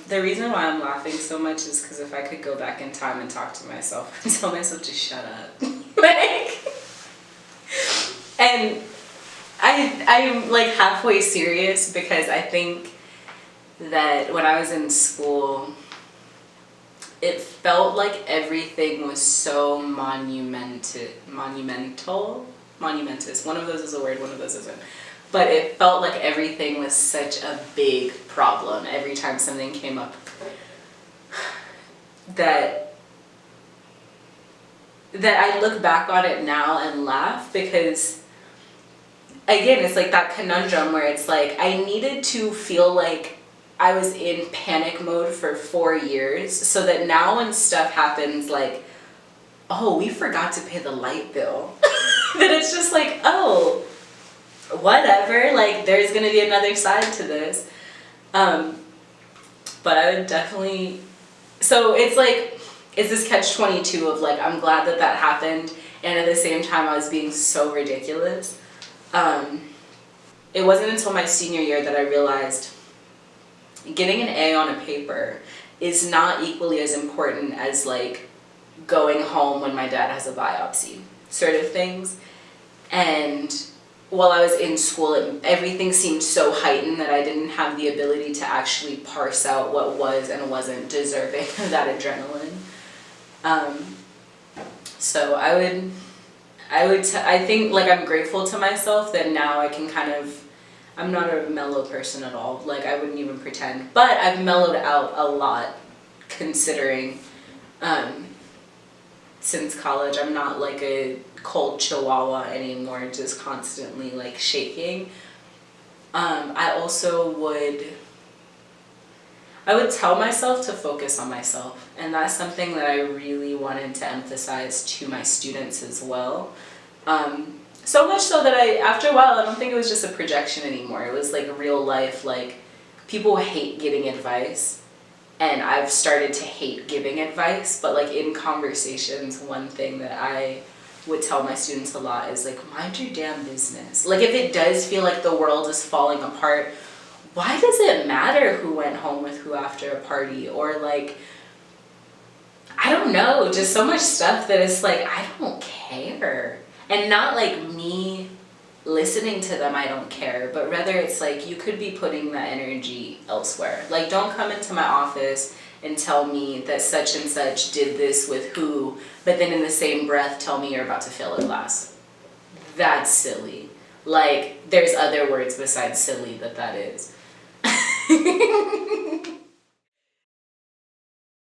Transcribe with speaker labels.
Speaker 1: The reason why I'm laughing so much is because if I could go back in time and talk to myself and tell myself to shut up, like, and I'm like halfway serious because I think that when I was in school, it felt like everything was so monumentous. One of those is a word, one of those isn't. But it felt like everything was such a big problem every time something came up that I look back on it now and laugh because, again, it's like that conundrum where it's like I needed to feel like I was in panic mode for 4 years so that now when stuff happens like, oh, we forgot to pay the light bill, that it's just like, oh, whatever, like there's gonna be another side to this. But I would definitely, so it's like, it's this catch-22 of like, I'm glad that that happened, and at the same time I was being so ridiculous. It wasn't until my senior year that I realized getting an A on a paper is not equally as important as like going home when my dad has a biopsy, sort of things. And while I was in school, everything seemed so heightened that I didn't have the ability to actually parse out what was and wasn't deserving of that adrenaline. So I think like I'm grateful to myself that now I can kind of, I'm not a mellow person at all, like I wouldn't even pretend, but I've mellowed out a lot considering since college. I'm not like a cold chihuahua anymore, just constantly like shaking. I would tell myself to focus on myself, and that's something that I really wanted to emphasize to my students as well. So much so that after a while, I don't think it was just a projection anymore. It was like real life, like people hate getting advice, and I've started to hate giving advice, but like in conversations, one thing that I would tell my students a lot is like, mind your damn business. Like if it does feel like the world is falling apart, why does it matter who went home with who after a party? Or like, I don't know, just so much stuff that it's like, I don't care. And not like me listening to them, I don't care, but rather it's like you could be putting that energy elsewhere. Like don't come into my office and tell me that such and such did this with who, but then in the same breath tell me you're about to fail a class. That's silly. Like there's other words besides silly that is.